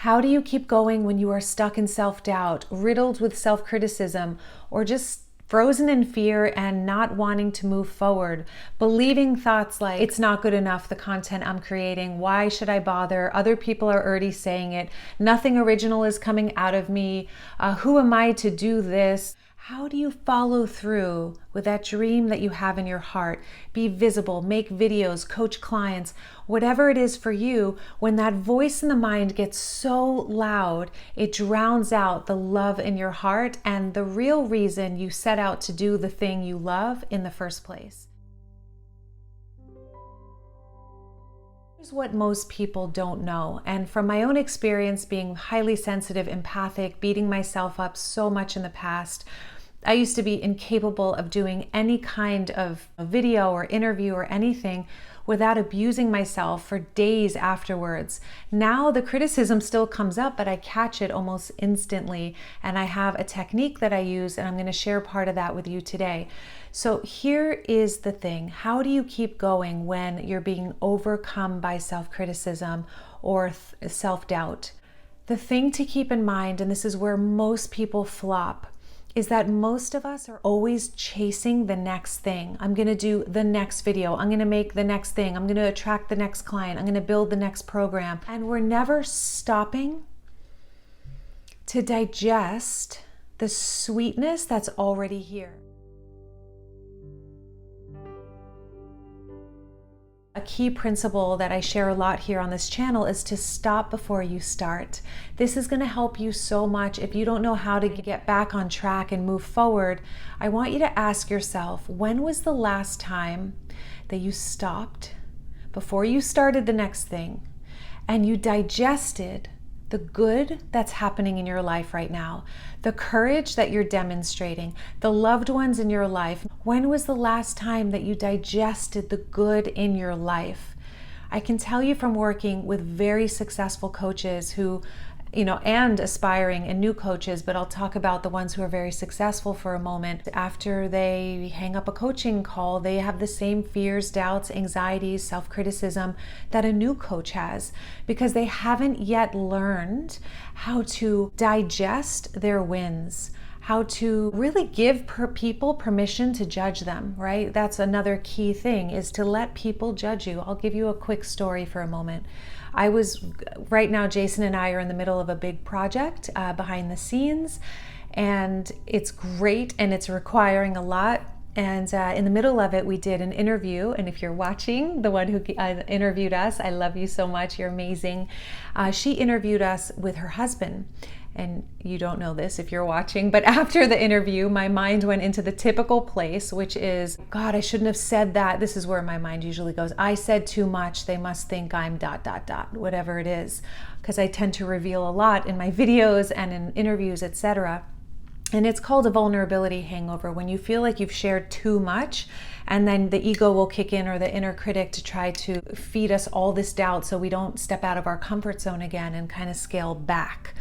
How do you keep going when you are stuck in self-doubt, riddled with self-criticism, or just frozen in fear and not wanting to move forward, believing thoughts like, it's not good enough, the content I'm creating, why should I bother? Other people are already saying it. Nothing original is coming out of me. Who am I to do this? How do you follow through with that dream that you have in your heart? Be visible, make videos, coach clients, whatever it is for you, when that voice in the mind gets so loud, it drowns out the love in your heart and the real reason you set out to do the thing you love in the first place. Here's what most people don't know, and from my own experience being highly sensitive, empathic, beating myself up so much in the past, I used to be incapable of doing any kind of video or interview or anything without abusing myself for days afterwards. Now the criticism still comes up, but I catch it almost instantly. And I have a technique that I use, and I'm going to share part of that with you today. So here is the thing. How do you keep going when you're being overcome by self-criticism or self-doubt? The thing to keep in mind, and this is where most people flop, is that most of us are always chasing the next thing. I'm gonna do the next video. I'm gonna make the next thing. I'm gonna attract the next client. I'm gonna build the next program. And we're never stopping to digest the sweetness that's already here. A key principle that I share a lot here on this channel is to stop before you start. This is going to help you so much. If you don't know how to get back on track and move forward, I want you to ask yourself, when was the last time that you stopped before you started the next thing and you digested the good that's happening in your life right now, the courage that you're demonstrating, the loved ones in your life? When was the last time that you digested the good in your life? I can tell you from working with very successful coaches who, and aspiring and new coaches, but I'll talk about the ones who are very successful for a moment. After they hang up a coaching call, they have the same fears, doubts, anxieties, self-criticism that a new coach has, because they haven't yet learned how to digest their wins, how to really give people permission to judge them, right? That's another key thing, is to let people judge you. I'll give you a quick story for a moment. Right now, Jason and I are in the middle of a big project behind the scenes, and it's great and it's requiring a lot. And in the middle of it, we did an interview. And if you're watching, the one who interviewed us, I love you so much. You're amazing. She interviewed us with her husband. And you don't know this if you're watching, but after the interview, my mind went into the typical place, which is, God, I shouldn't have said that. This is where my mind usually goes. I said too much. They must think I'm ... whatever it is, because I tend to reveal a lot in my videos and in interviews, etc. And it's called a vulnerability hangover, when you feel like you've shared too much and then the ego will kick in, or the inner critic, to try to feed us all this doubt so we don't step out of our comfort zone again and kind of scale back.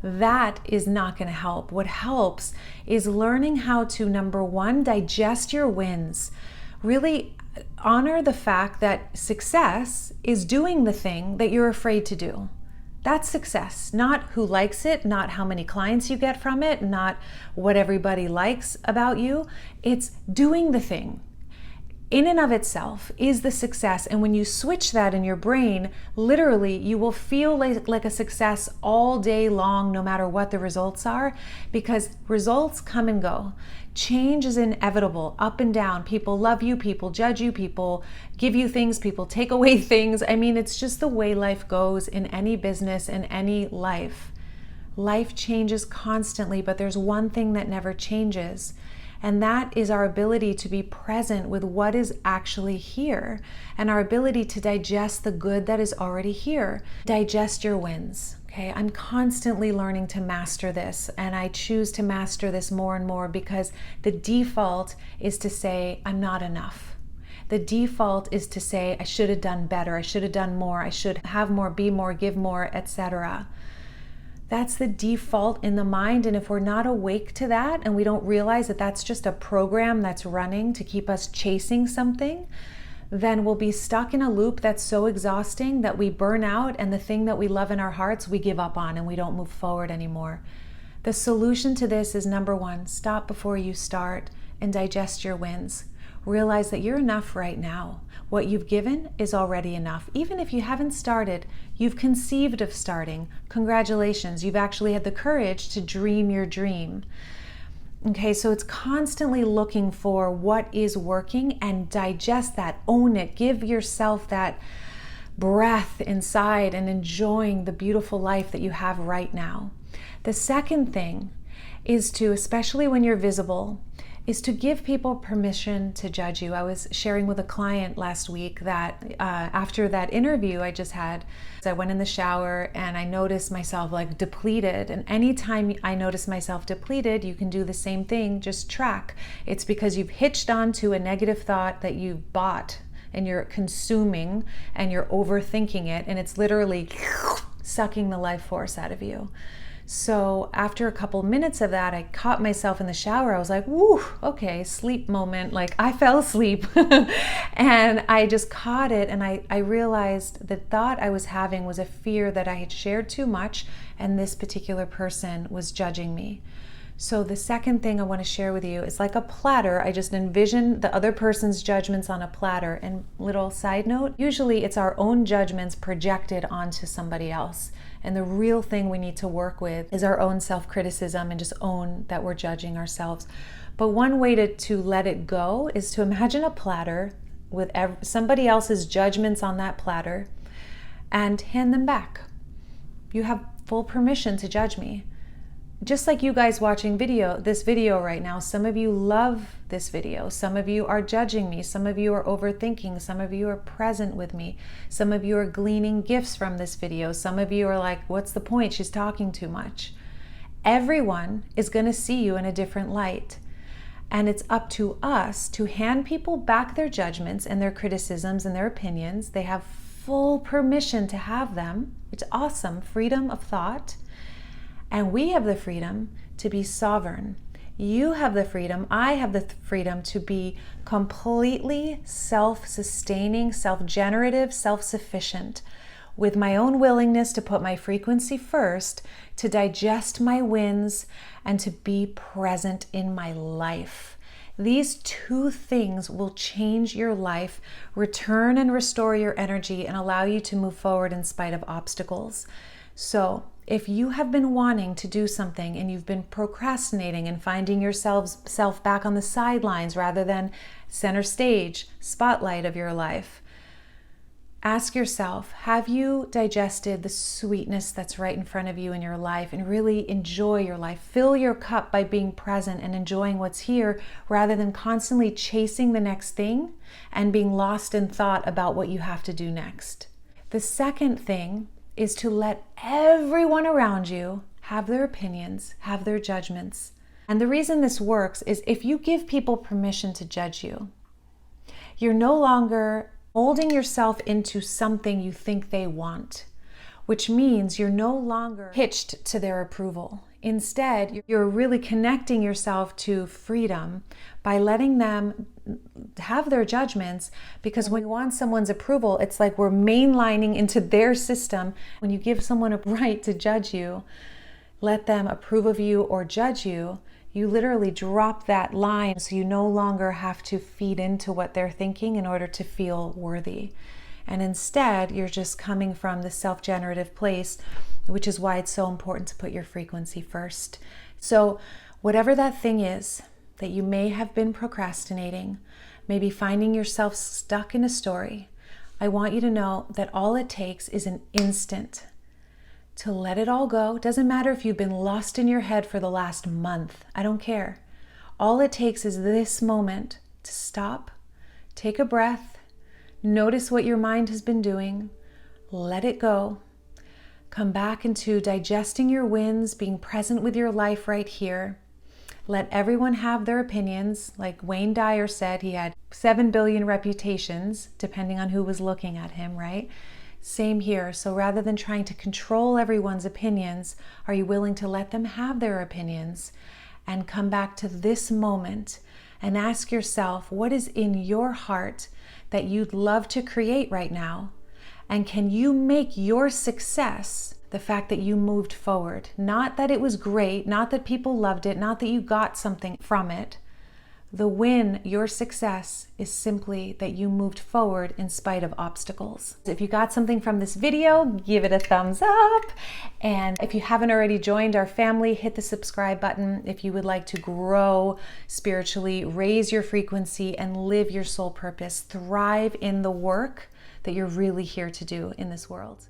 That is not going to help. What helps is learning how to, number one, digest your wins. Really honor the fact that success is doing the thing that you're afraid to do. That's success, not who likes it, not how many clients you get from it, not what everybody likes about you. It's doing the thing. In and of itself is the success. And when you switch that in your brain, literally you will feel like a success all day long, no matter what the results are, because results come and go. Change is inevitable, up and down. People love you, people judge you, people give you things, people take away things. I mean, it's just the way life goes in any business, in any life. Life changes constantly, but there's one thing that never changes. And that is our ability to be present with what is actually here, and our ability to digest the good that is already here. Digest your wins. Okay, I'm constantly learning to master this, and I choose to master this more and more, because the default is to say, I'm not enough. The default is to say, I should have done better, I should have done more, I should have more, be more, give more, etc. That's the default in the mind, and if we're not awake to that and we don't realize that that's just a program that's running to keep us chasing something, then we'll be stuck in a loop that's so exhausting that we burn out, and the thing that we love in our hearts, we give up on and we don't move forward anymore. The solution to this is, number one, stop before you start and digest your wins. Realize that you're enough right now. What you've given is already enough. Even if you haven't started, you've conceived of starting. Congratulations, you've actually had the courage to dream your dream. Okay, so it's constantly looking for what is working and digest that, own it, give yourself that breath inside and enjoying the beautiful life that you have right now. The second thing is to, especially when you're visible, is to give people permission to judge you. I was sharing with a client last week that after that interview I just had, I went in the shower and I noticed myself like depleted. And anytime I notice myself depleted, you can do the same thing, just track. It's because you've hitched onto a negative thought that you bought and you're consuming and you're overthinking it, and it's literally sucking the life force out of you. So after a couple minutes of that, I caught myself in the shower. I was like, woo, okay, sleep moment. Like I fell asleep and I just caught it. And I realized the thought I was having was a fear that I had shared too much and this particular person was judging me. So the second thing I want to share with you is like a platter. I just envision the other person's judgments on a platter. And little side note, usually it's our own judgments projected onto somebody else. And the real thing we need to work with is our own self-criticism and just own that we're judging ourselves. But one way to let it go is to imagine a platter with somebody else's judgments on that platter and hand them back. You have full permission to judge me. Just like you guys watching this video right now, some of you love this video. Some of you are judging me. Some of you are overthinking. Some of you are present with me. Some of you are gleaning gifts from this video. Some of you are like, what's the point? She's talking too much. Everyone is going to see you in a different light. And it's up to us to hand people back their judgments and their criticisms and their opinions. They have full permission to have them. It's awesome. Freedom of thought. And we have the freedom to be sovereign. You have the freedom, I have the freedom to be completely self-sustaining, self-generative, self-sufficient, with my own willingness to put my frequency first, to digest my wins, and to be present in my life. These two things will change your life, return and restore your energy, and allow you to move forward in spite of obstacles. So, if you have been wanting to do something and you've been procrastinating and finding yourself back on the sidelines rather than center stage, spotlight of your life, ask yourself, have you digested the sweetness that's right in front of you in your life and really enjoy your life? Fill your cup by being present and enjoying what's here rather than constantly chasing the next thing and being lost in thought about what you have to do next. The second thing is to let everyone around you have their opinions, have their judgments. And the reason this works is if you give people permission to judge you, you're no longer molding yourself into something you think they want, which means you're no longer hitched to their approval. Instead, you're really connecting yourself to freedom by letting them have their judgments, because when you want someone's approval, it's like we're mainlining into their system. When you give someone a right to judge you, let them approve of you or judge you, you literally drop that line so you no longer have to feed into what they're thinking in order to feel worthy. And instead, you're just coming from the self-generative place, which is why it's so important to put your frequency first. So whatever that thing is that you may have been procrastinating, maybe finding yourself stuck in a story, I want you to know that all it takes is an instant to let it all go. It doesn't matter if you've been lost in your head for the last month. I don't care. All it takes is this moment to stop, take a breath, notice what your mind has been doing, let it go, come back into digesting your wins, being present with your life right here. Let everyone have their opinions. Like Wayne Dyer said, he had 7 billion reputations, depending on who was looking at him, right? Same here. So rather than trying to control everyone's opinions, are you willing to let them have their opinions and come back to this moment and ask yourself, what is in your heart that you'd love to create right now? And can you make your success the fact that you moved forward? Not that it was great, not that people loved it, not that you got something from it. The win, your success, is simply that you moved forward in spite of obstacles. If you got something from this video, give it a thumbs up. And if you haven't already joined our family, hit the subscribe button if you would like to grow spiritually, raise your frequency, and live your soul purpose. Thrive in the work that you're really here to do in this world.